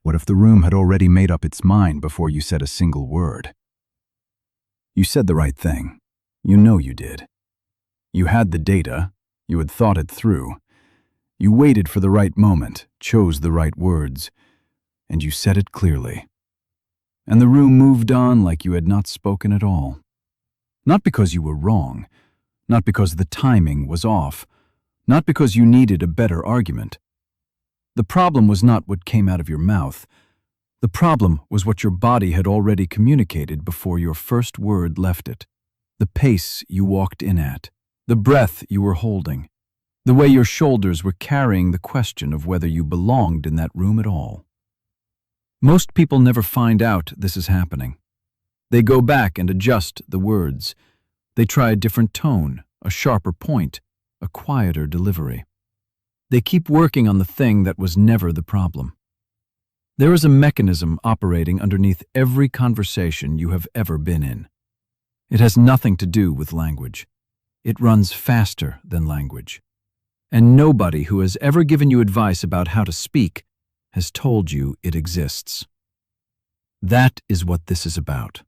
What if the room had already made up its mind before you said a single word? You said the right thing. You know you did. You had the data. You had thought it through. You waited for the right moment, chose the right words, and you said it clearly. And the room moved on like you had not spoken at all. Not because you were wrong, not because the timing was off, not because you needed a better argument. The problem was not what came out of your mouth. The problem was what your body had already communicated before your first word left it. The pace you walked in at, the breath you were holding, the way your shoulders were carrying the question of whether you belonged in that room at all. Most people never find out this is happening. They go back and adjust the words. They try a different tone, a sharper point, a quieter delivery. They keep working on the thing that was never the problem. There is a mechanism operating underneath every conversation you have ever been in. It has nothing to do with language. It runs faster than language. And nobody who has ever given you advice about how to speak has told you it exists. That is what this is about.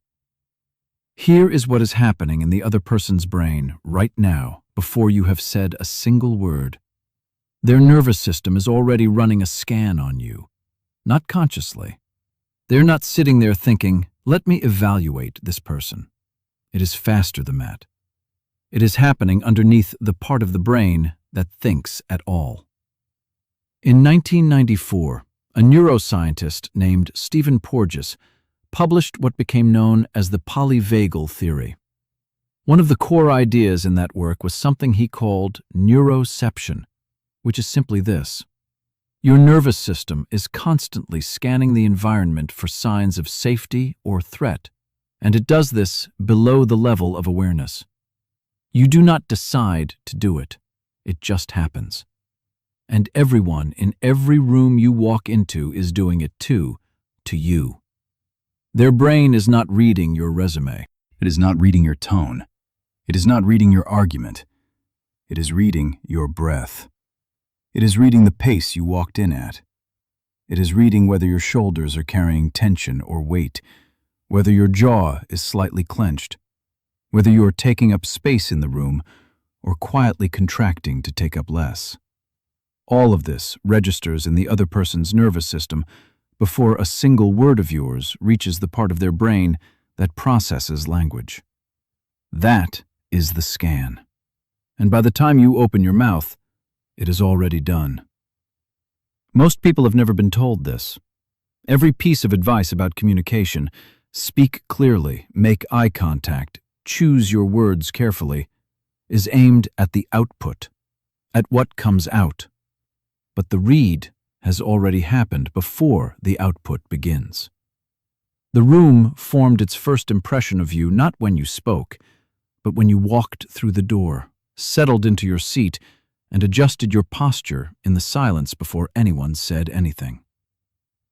Here is what is happening in the other person's brain right now before you have said a single word. Their nervous system is already running a scan on you, not consciously. They're not sitting there thinking, let me evaluate this person. It is faster than that. It is happening underneath the part of the brain that thinks at all. In 1994, a neuroscientist named Stephen Porges published what became known as the Polyvagal Theory. One of the core ideas in that work was something he called neuroception, which is simply this. Your nervous system is constantly scanning the environment for signs of safety or threat, and it does this below the level of awareness. You do not decide to do it. It just happens. And everyone in every room you walk into is doing it too, to you. Their brain is not reading your resume. It is not reading your tone. It is not reading your argument. It is reading your breath. It is reading the pace you walked in at. It is reading whether your shoulders are carrying tension or weight, whether your jaw is slightly clenched, whether you are taking up space in the room or quietly contracting to take up less. All of this registers in the other person's nervous system before a single word of yours reaches the part of their brain that processes language. That is the scan. And by the time you open your mouth, it is already done. Most people have never been told this. Every piece of advice about communication, speak clearly, make eye contact, choose your words carefully, is aimed at the output, at what comes out. But the read has already happened before the output begins. The room formed its first impression of you not when you spoke, but when you walked through the door, settled into your seat, and adjusted your posture in the silence before anyone said anything.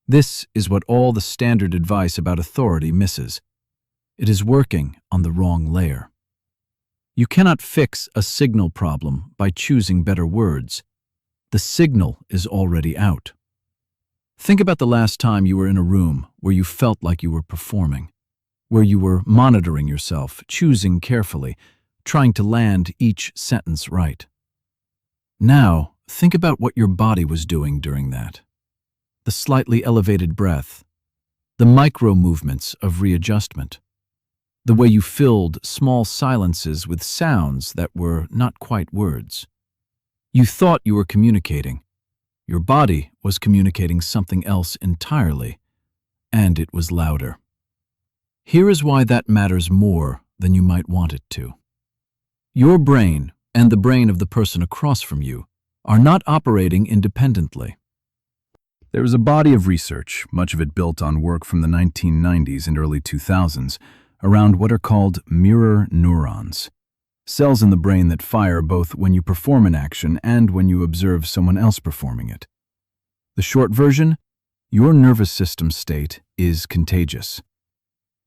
This is what all the standard advice about authority misses. It is working on the wrong layer. You cannot fix a signal problem by choosing better words. The signal is already out. Think about the last time you were in a room where you felt like you were performing, where you were monitoring yourself, choosing carefully, trying to land each sentence right. Now, think about what your body was doing during that. The slightly elevated breath, the micro movements of readjustment, the way you filled small silences with sounds that were not quite words. You thought you were communicating. Your body was communicating something else entirely, and it was louder. Here is why that matters more than you might want it to. Your brain and the brain of the person across from you are not operating independently. There is a body of research, much of it built on work from the 1990s and early 2000s, around what are called mirror neurons, cells in the brain that fire both when you perform an action and when you observe someone else performing it. The short version, your nervous system state is contagious.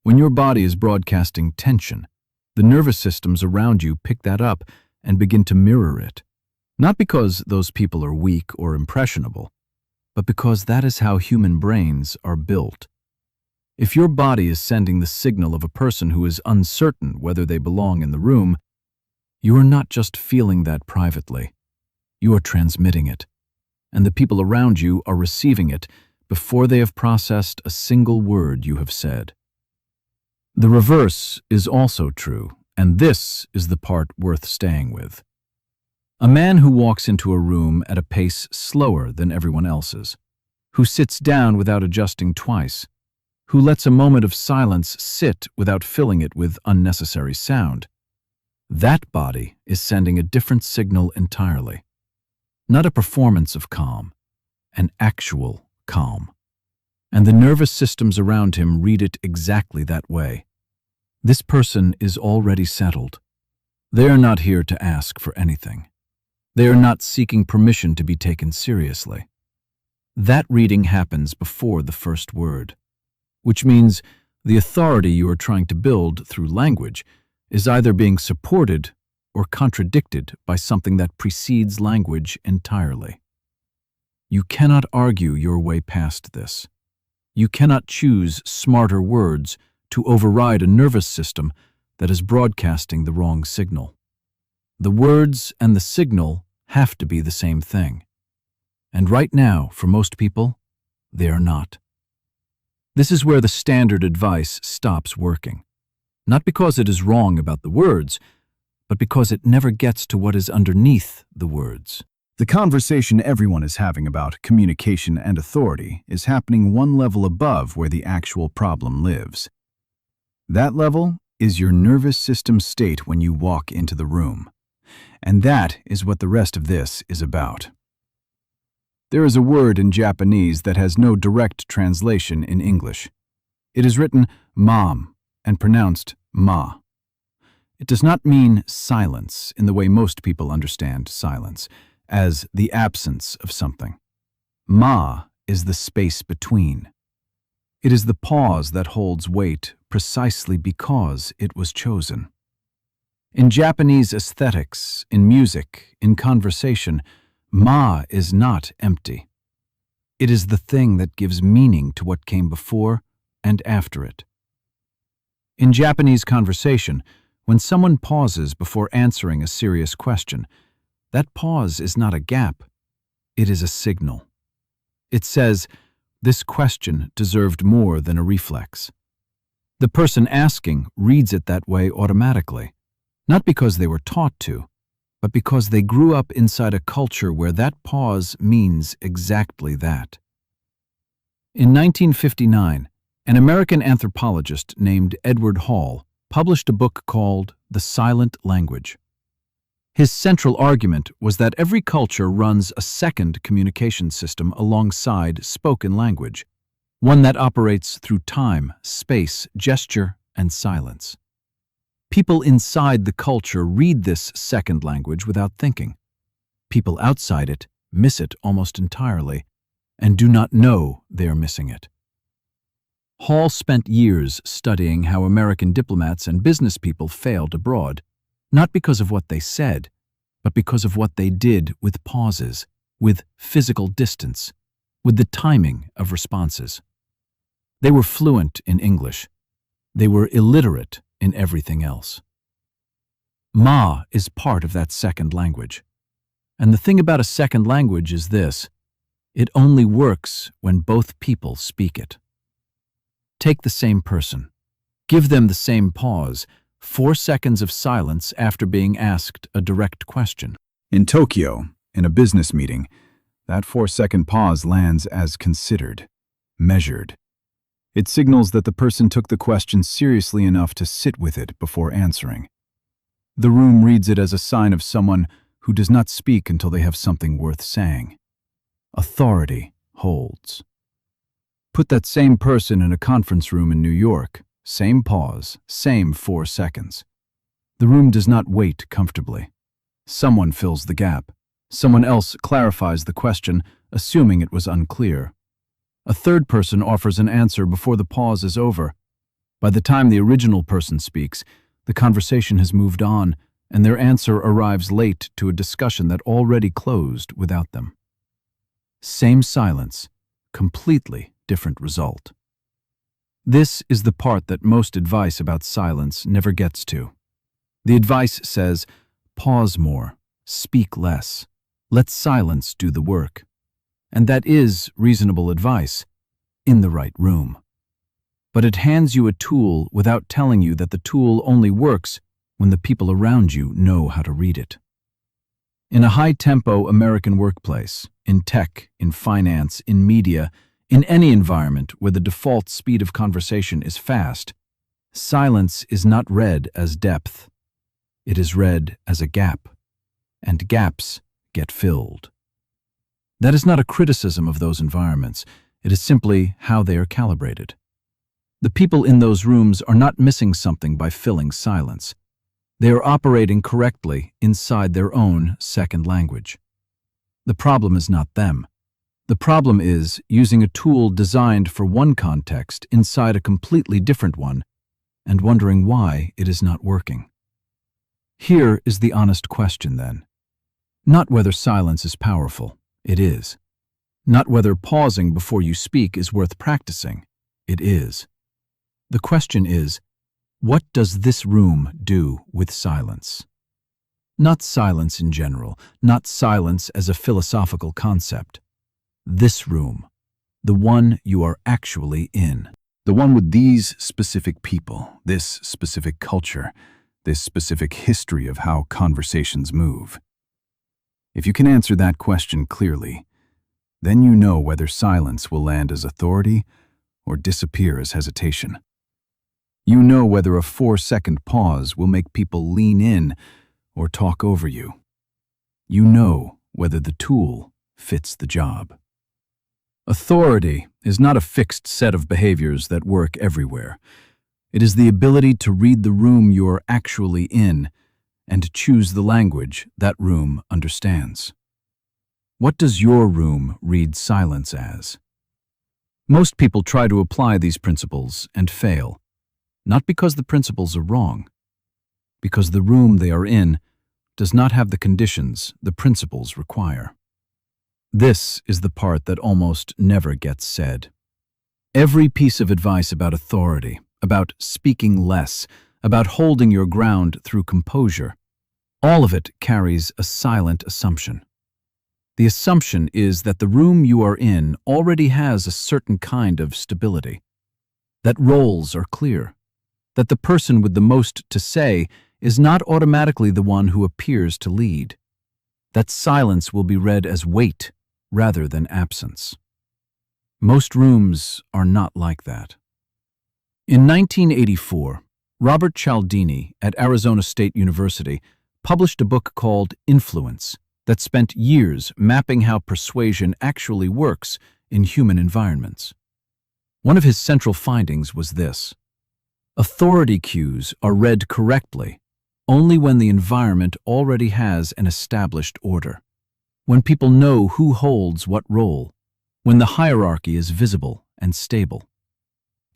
When your body is broadcasting tension, the nervous systems around you pick that up and begin to mirror it. Not because those people are weak or impressionable, but because that is how human brains are built. If your body is sending the signal of a person who is uncertain whether they belong in the room, you are not just feeling that privately. You are transmitting it, and the people around you are receiving it before they have processed a single word you have said. The reverse is also true, and this is the part worth staying with. A man who walks into a room at a pace slower than everyone else's, who sits down without adjusting twice, who lets a moment of silence sit without filling it with unnecessary sound, that body is sending a different signal entirely. Not a performance of calm, an actual calm. And the nervous systems around him read it exactly that way. This person is already settled. They are not here to ask for anything. They are not seeking permission to be taken seriously. That reading happens before the first word, which means the authority you are trying to build through language is either being supported or contradicted by something that precedes language entirely. You cannot argue your way past this. You cannot choose smarter words to override a nervous system that is broadcasting the wrong signal. The words and the signal have to be the same thing. And right now, for most people, they are not. This is where the standard advice stops working. Not because it is wrong about the words, but because it never gets to what is underneath the words. The conversation everyone is having about communication and authority is happening one level above where the actual problem lives. That level is your nervous system state when you walk into the room. And that is what the rest of this is about. There is a word in Japanese that has no direct translation in English. It is written mom and pronounced ma. It does not mean silence in the way most people understand silence, as the absence of something. Ma is the space between. It is the pause that holds weight precisely because it was chosen. In Japanese aesthetics, in music, in conversation, ma is not empty. It is the thing that gives meaning to what came before and after it. In Japanese conversation, when someone pauses before answering a serious question, that pause is not a gap, it is a signal. It says, this question deserved more than a reflex. The person asking reads it that way automatically, not because they were taught to, but because they grew up inside a culture where that pause means exactly that. In 1959, an American anthropologist named Edward Hall published a book called The Silent Language. His central argument was that every culture runs a second communication system alongside spoken language, one that operates through time, space, gesture, and silence. People inside the culture read this second language without thinking. People outside it miss it almost entirely and do not know they are missing it. Hall spent years studying how American diplomats and business people failed abroad, not because of what they said, but because of what they did with pauses, with physical distance, with the timing of responses. They were fluent in English. They were illiterate in everything else. Ma is part of that second language. And the thing about a second language is this: it only works when both people speak it. Take the same person. Give them the same pause, 4 seconds of silence after being asked a direct question. In Tokyo, in a business meeting, that 4-second pause lands as considered, measured. It signals that the person took the question seriously enough to sit with it before answering. The room reads it as a sign of someone who does not speak until they have something worth saying. Authority holds. Put that same person in a conference room in New York, same pause, same 4 seconds. The room does not wait comfortably. Someone fills the gap. Someone else clarifies the question, assuming it was unclear. A third person offers an answer before the pause is over. By the time the original person speaks, the conversation has moved on, and their answer arrives late to a discussion that already closed without them. Same silence, completely different result. This is the part that most advice about silence never gets to. The advice says, pause more, speak less, let silence do the work. And that is reasonable advice, in the right room. But it hands you a tool without telling you that the tool only works when the people around you know how to read it. In a high-tempo American workplace, in tech, in finance, in media, in any environment where the default speed of conversation is fast, silence is not read as depth. It is read as a gap, and gaps get filled. That is not a criticism of those environments. It is simply how they are calibrated. The people in those rooms are not missing something by filling silence. They are operating correctly inside their own second language. The problem is not them. The problem is using a tool designed for one context inside a completely different one and wondering why it is not working. Here is the honest question then. Not whether silence is powerful. It is. Not whether pausing before you speak is worth practicing. It is. The question is, what does this room do with silence? Not silence in general, not silence as a philosophical concept. This room, the one you are actually in. The one with these specific people, this specific culture, this specific history of how conversations move. If you can answer that question clearly, then you know whether silence will land as authority or disappear as hesitation. You know whether a 4-second pause will make people lean in or talk over you. You know whether the tool fits the job. Authority is not a fixed set of behaviors that work everywhere. It is the ability to read the room you are actually in and choose the language that room understands. What does your room read silence as? Most people try to apply these principles and fail. Not because the principles are wrong, because the room they are in does not have the conditions the principles require. This is the part that almost never gets said. Every piece of advice about authority, about speaking less, about holding your ground through composure, all of it carries a silent assumption. The assumption is that the room you are in already has a certain kind of stability, that roles are clear, that the person with the most to say is not automatically the one who appears to lead, that silence will be read as weight rather than absence. Most rooms are not like that. In 1984, Robert Cialdini at Arizona State University published a book called Influence that spent years mapping how persuasion actually works in human environments. One of his central findings was this: authority cues are read correctly only when the environment already has an established order, when people know who holds what role, when the hierarchy is visible and stable.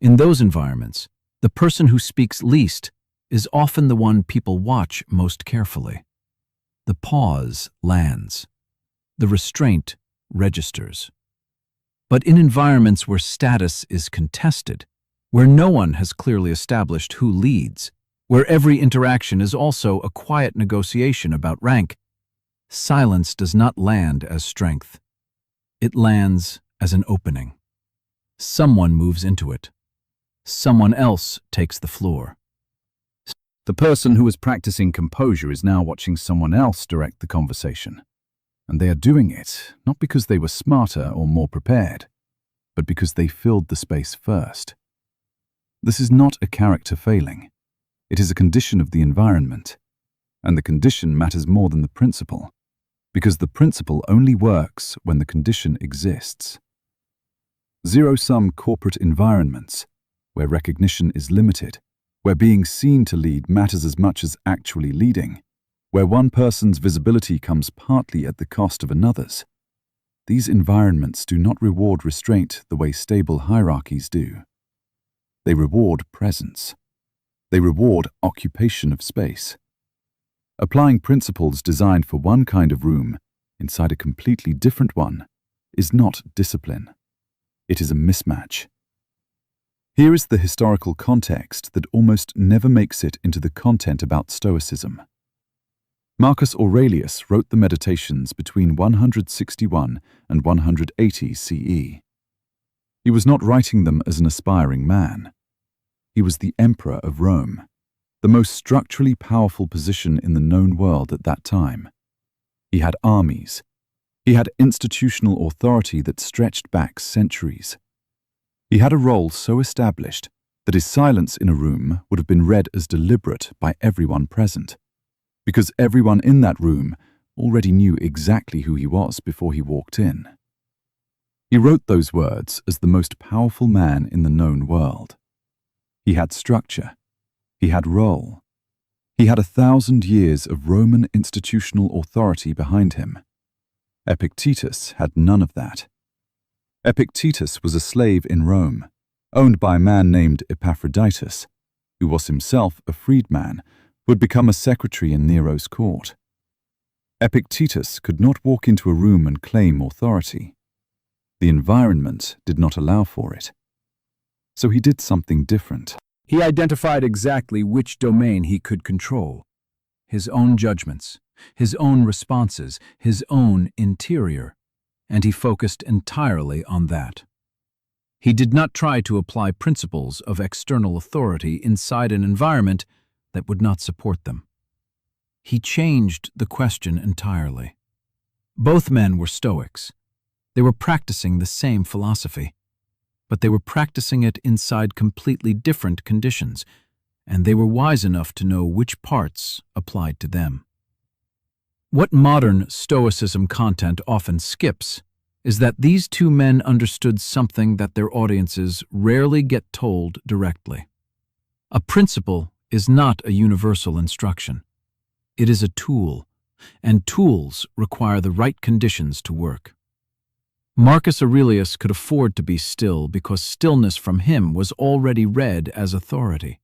In those environments, the person who speaks least is often the one people watch most carefully. The pause lands. The restraint registers. But in environments where status is contested, where no one has clearly established who leads, where every interaction is also a quiet negotiation about rank, silence does not land as strength. It lands as an opening. Someone moves into it. Someone else takes the floor. The person who is practicing composure is now watching someone else direct the conversation. And they are doing it not because they were smarter or more prepared, but because they filled the space first. This is not a character failing. It is a condition of the environment. And the condition matters more than the principle, because the principle only works when the condition exists. Zero-sum corporate environments, where recognition is limited, where being seen to lead matters as much as actually leading, where one person's visibility comes partly at the cost of another's. These environments do not reward restraint the way stable hierarchies do. They reward presence. They reward occupation of space. Applying principles designed for one kind of room inside a completely different one is not discipline. It is a mismatch. Here is the historical context that almost never makes it into the content about Stoicism. Marcus Aurelius wrote the Meditations between 161 and 180 CE. He was not writing them as an aspiring man. He was the emperor of Rome, the most structurally powerful position in the known world at that time. He had armies. He had institutional authority that stretched back centuries. He had a role so established that his silence in a room would have been read as deliberate by everyone present, because everyone in that room already knew exactly who he was before he walked in. He wrote those words as the most powerful man in the known world. He had structure. He had role. He had 1,000 years of Roman institutional authority behind him. Epictetus had none of that. Epictetus was a slave in Rome, owned by a man named Epaphroditus, who was himself a freedman who had become a secretary in Nero's court. Epictetus could not walk into a room and claim authority. The environment did not allow for it. So he did something different. He identified exactly which domain he could control: his own judgments, his own responses, his own interior, and he focused entirely on that. He did not try to apply principles of external authority inside an environment that would not support them. He changed the question entirely. Both men were Stoics. They were practicing the same philosophy, but they were practicing it inside completely different conditions, and they were wise enough to know which parts applied to them. What modern Stoicism content often skips is that these two men understood something that their audiences rarely get told directly. A principle is not a universal instruction. It is a tool, and tools require the right conditions to work. Marcus Aurelius could afford to be still because stillness from him was already read as authority.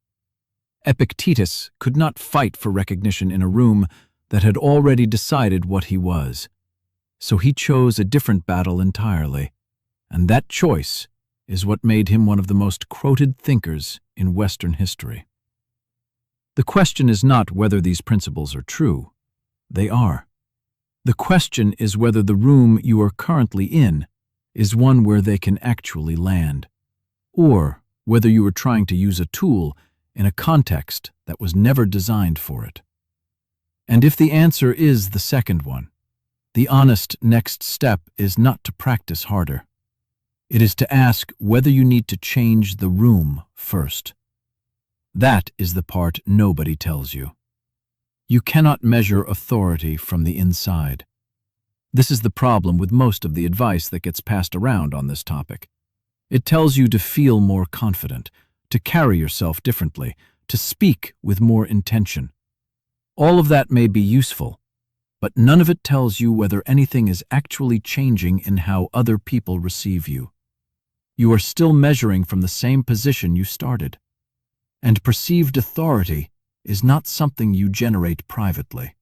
Epictetus could not fight for recognition in a room that had already decided what he was. So he chose a different battle entirely, and that choice is what made him one of the most quoted thinkers in Western history. The question is not whether these principles are true. They are. The question is whether the room you are currently in is one where they can actually land, or whether you are trying to use a tool in a context that was never designed for it. And if the answer is the second one, the honest next step is not to practice harder. It is to ask whether you need to change the room first. That is the part nobody tells you. You cannot measure authority from the inside. This is the problem with most of the advice that gets passed around on this topic. It tells you to feel more confident, to carry yourself differently, to speak with more intention. All of that may be useful, but none of it tells you whether anything is actually changing in how other people receive you. You are still measuring from the same position you started. And perceived authority is not something you generate privately.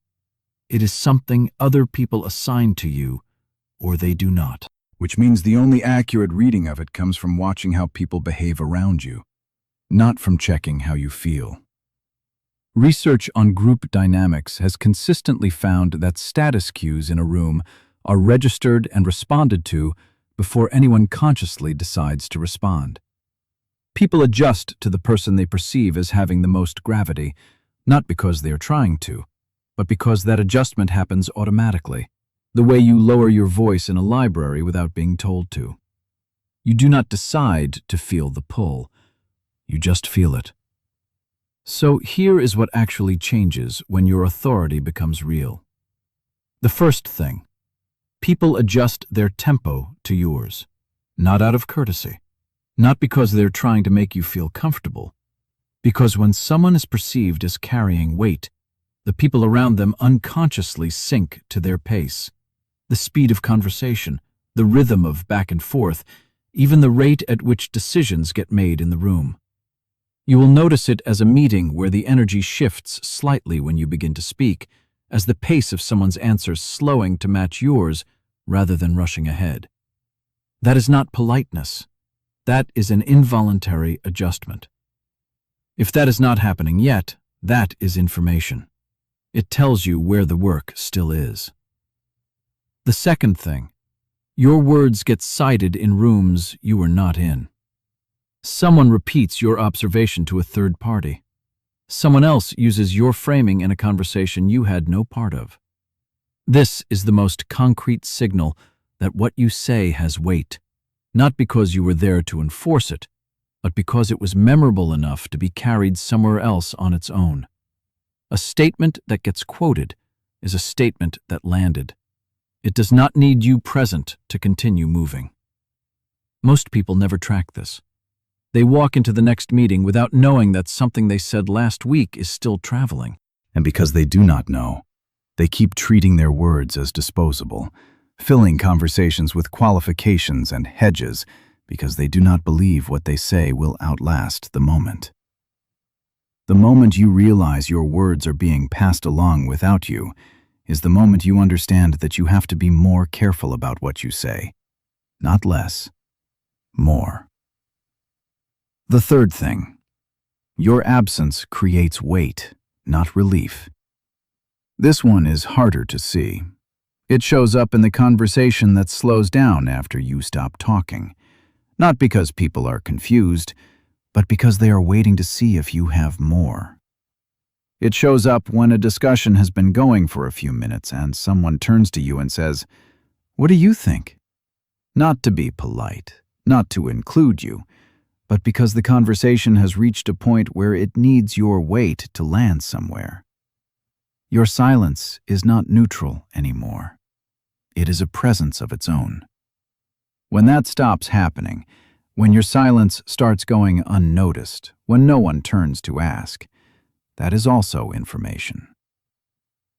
It is something other people assign to you, or they do not. Which means the only accurate reading of it comes from watching how people behave around you, not from checking how you feel. Research on group dynamics has consistently found that status cues in a room are registered and responded to before anyone consciously decides to respond. People adjust to the person they perceive as having the most gravity, not because they are trying to, but because that adjustment happens automatically, the way you lower your voice in a library without being told to. You do not decide to feel the pull, you just feel it. So here is what actually changes when your authority becomes real. The first thing, people adjust their tempo to yours, not out of courtesy, not because they're trying to make you feel comfortable, because when someone is perceived as carrying weight, the people around them unconsciously sync to their pace. The speed of conversation, the rhythm of back and forth, even the rate at which decisions get made in the room. You will notice it as a meeting where the energy shifts slightly when you begin to speak, as the pace of someone's answers slowing to match yours rather than rushing ahead. That is not politeness. That is an involuntary adjustment. If that is not happening yet, that is information. It tells you where the work still is. The second thing, your words get cited in rooms you were not in. Someone repeats your observation to a third party. Someone else uses your framing in a conversation you had no part of. This is the most concrete signal that what you say has weight, not because you were there to enforce it, but because it was memorable enough to be carried somewhere else on its own. A statement that gets quoted is a statement that landed. It does not need you present to continue moving. Most people never track this. They walk into the next meeting without knowing that something they said last week is still traveling. And because they do not know, they keep treating their words as disposable, filling conversations with qualifications and hedges because they do not believe what they say will outlast the moment. The moment you realize your words are being passed along without you is the moment you understand that you have to be more careful about what you say. Not less, more. The third thing, your absence creates weight, not relief. This one is harder to see. It shows up in the conversation that slows down after you stop talking, not because people are confused, but because they are waiting to see if you have more. It shows up when a discussion has been going for a few minutes and someone turns to you and says, "What do you think?" Not to be polite, not to include you, but because the conversation has reached a point where it needs your weight to land somewhere. Your silence is not neutral anymore. It is a presence of its own. When that stops happening, when your silence starts going unnoticed, when no one turns to ask, that is also information.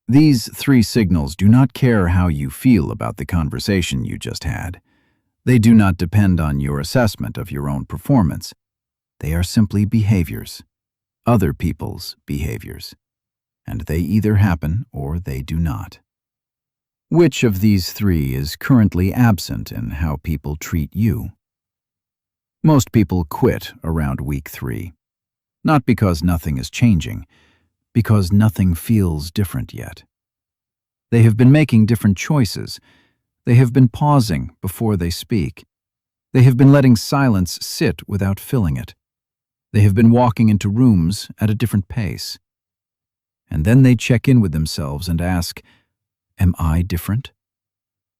These three signals do not care how you feel about the conversation you just had. They do not depend on your assessment of your own performance. They are simply behaviors, other people's behaviors, and they either happen or they do not. Which of these three is currently absent in how people treat you? Most people quit around week 3, not because nothing is changing, because nothing feels different yet. They have been making different choices. They have been pausing before they speak. They have been letting silence sit without filling it. They have been walking into rooms at a different pace. And then they check in with themselves and ask, "Am I different?"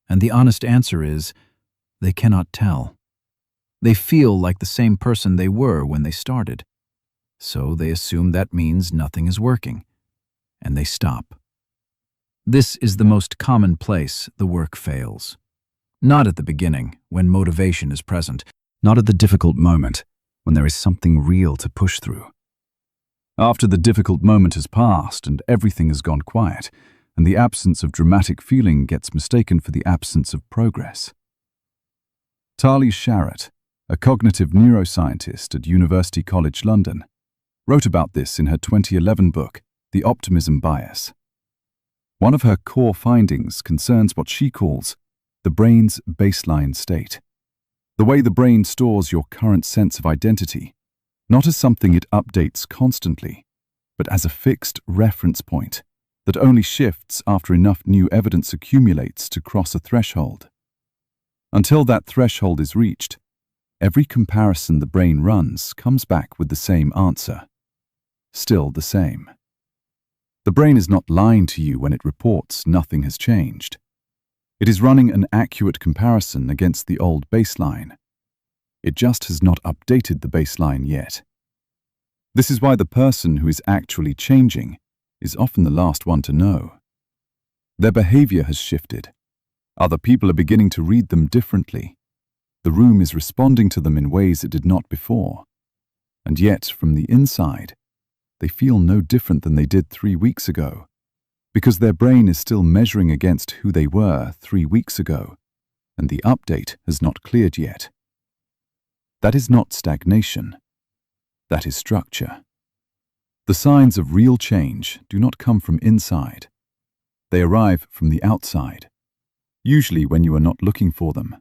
And the honest answer is, they cannot tell. They feel like the same person they were when they started. So they assume that means nothing is working, and they stop. This is the most common place the work fails. Not at the beginning, when motivation is present. Not at the difficult moment, when there is something real to push through. After the difficult moment has passed and everything has gone quiet, and the absence of dramatic feeling gets mistaken for the absence of progress. Tali Sharot, a cognitive neuroscientist at University College London, wrote about this in her 2011 book, The Optimism Bias. One of her core findings concerns what she calls the brain's baseline state, the way the brain stores your current sense of identity, not as something it updates constantly, but as a fixed reference point that only shifts after enough new evidence accumulates to cross a threshold. Until that threshold is reached, every comparison the brain runs comes back with the same answer. Still the same. The brain is not lying to you when it reports nothing has changed. It is running an accurate comparison against the old baseline. It just has not updated the baseline yet. This is why the person who is actually changing is often the last one to know. Their behavior has shifted. Other people are beginning to read them differently. The room is responding to them in ways it did not before. And yet, from the inside, they feel no different than they did 3 weeks ago, because their brain is still measuring against who they were 3 weeks ago, and the update has not cleared yet. That is not stagnation. That is structure. The signs of real change do not come from inside. They arrive from the outside, usually when you are not looking for them.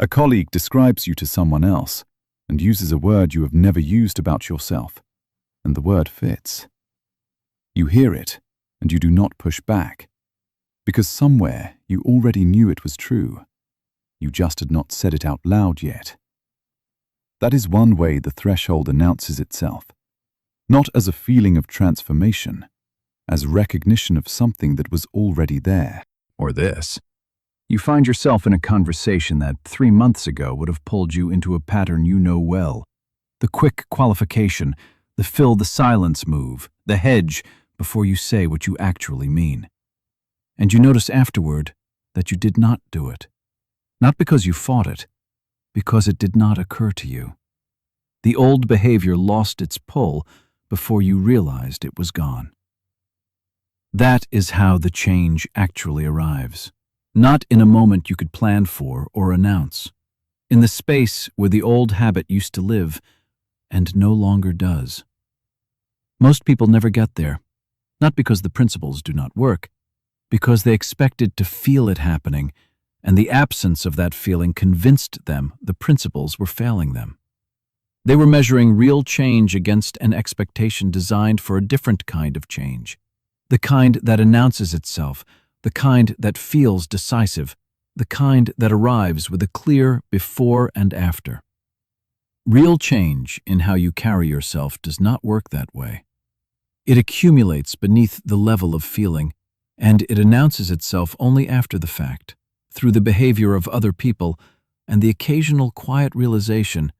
A colleague describes you to someone else and uses a word you have never used about yourself, and the word fits. You hear it, and you do not push back, because somewhere you already knew it was true. You just had not said it out loud yet. That is one way the threshold announces itself, not as a feeling of transformation, as recognition of something that was already there. Or this. You find yourself in a conversation that 3 months ago would have pulled you into a pattern you know well. The quick qualification, the fill the silence move, the hedge before you say what you actually mean. And you notice afterward that you did not do it. Not because you fought it, because it did not occur to you. The old behavior lost its pull before you realized it was gone. That is how the change actually arrives. Not in a moment you could plan for or announce. In the space where the old habit used to live and no longer does. Most people never get there, not because the principles do not work, because they expected to feel it happening, and the absence of that feeling convinced them the principles were failing them. They were measuring real change against an expectation designed for a different kind of change, the kind that announces itself, the kind that feels decisive, the kind that arrives with a clear before and after. Real change in how you carry yourself does not work that way. It accumulates beneath the level of feeling, and it announces itself only after the fact, through the behavior of other people and the occasional quiet realization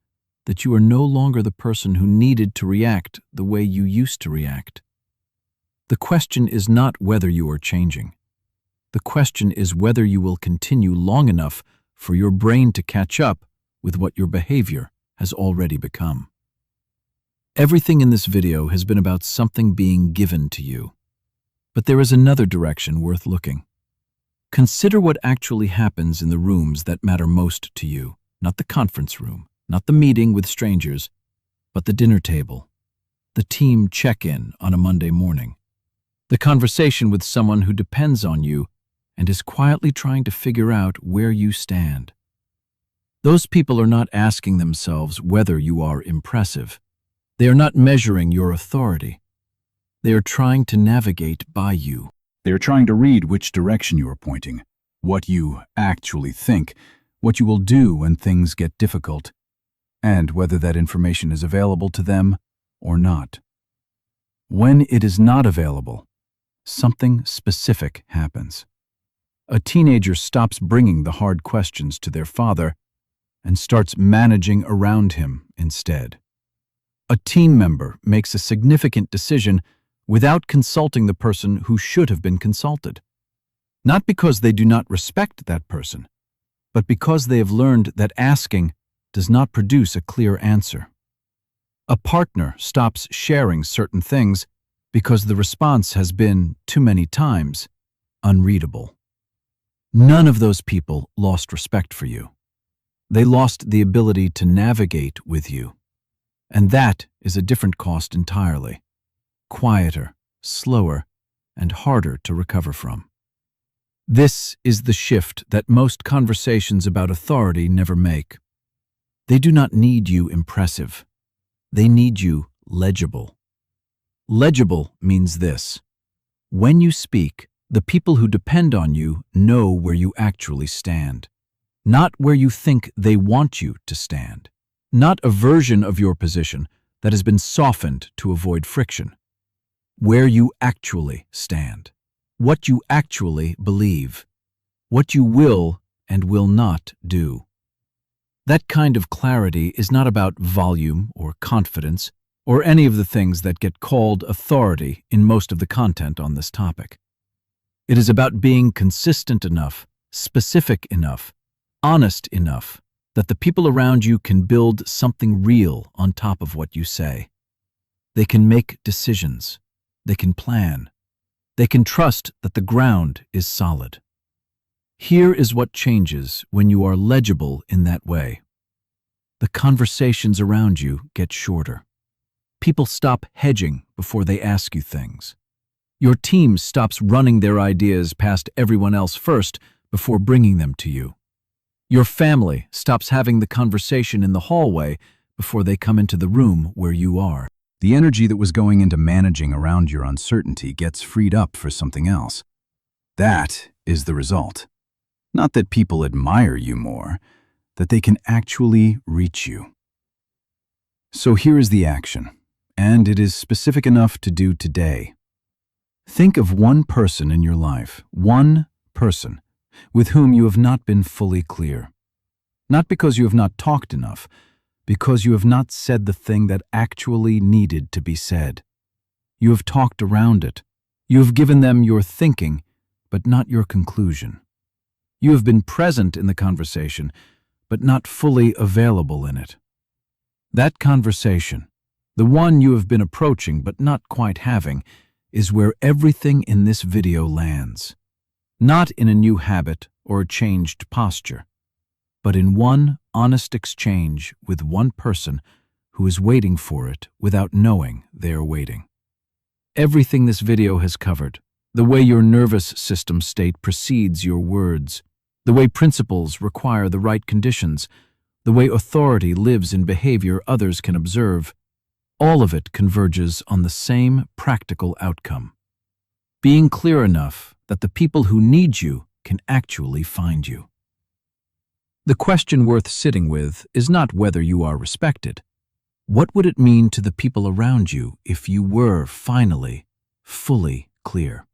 that you are no longer the person who needed to react the way you used to react. The question is not whether you are changing. The question is whether you will continue long enough for your brain to catch up with what your behavior has already become. Everything in this video has been about something being given to you. But there is another direction worth looking. Consider what actually happens in the rooms that matter most to you, not the conference room, not the meeting with strangers, but the dinner table, the team check-in on a Monday morning, the conversation with someone who depends on you and is quietly trying to figure out where you stand. Those people are not asking themselves whether you are impressive. They are not measuring your authority. They are trying to navigate by you. They are trying to read which direction you are pointing, what you actually think, what you will do when things get difficult, and whether that information is available to them or not. When it is not available, something specific happens. A teenager stops bringing the hard questions to their father and starts managing around him instead. A team member makes a significant decision without consulting the person who should have been consulted. Not because they do not respect that person, but because they have learned that asking does not produce a clear answer. A partner stops sharing certain things because the response has been, too many times, unreadable. None of those people lost respect for you. They lost the ability to navigate with you. And that is a different cost entirely. Quieter, slower, and harder to recover from. This is the shift that most conversations about authority never make. They do not need you impressive. They need you legible. Legible means this: when you speak, the people who depend on you know where you actually stand, not where you think they want you to stand, not a version of your position that has been softened to avoid friction. Where you actually stand, what you actually believe, what you will and will not do. That kind of clarity is not about volume or confidence or any of the things that get called authority in most of the content on this topic. It is about being consistent enough, specific enough, honest enough that the people around you can build something real on top of what you say. They can make decisions. They can plan. They can trust that the ground is solid. Here is what changes when you are legible in that way. The conversations around you get shorter. People stop hedging before they ask you things. Your team stops running their ideas past everyone else first before bringing them to you. Your family stops having the conversation in the hallway before they come into the room where you are. The energy that was going into managing around your uncertainty gets freed up for something else. That is the result. Not that people admire you more, that they can actually reach you. So here is the action, and it is specific enough to do today. Think of one person in your life, one person, with whom you have not been fully clear. Not because you have not talked enough, because you have not said the thing that actually needed to be said. You have talked around it. You have given them your thinking, but not your conclusion. You have been present in the conversation, but not fully available in it. That conversation, the one you have been approaching but not quite having, is where everything in this video lands. Not in a new habit or a changed posture, but in one honest exchange with one person who is waiting for it without knowing they are waiting. Everything this video has covered, the way your nervous system state precedes your words, the way principles require the right conditions, the way authority lives in behavior others can observe, all of it converges on the same practical outcome. Being clear enough that the people who need you can actually find you. The question worth sitting with is not whether you are respected. What would it mean to the people around you if you were finally, fully clear?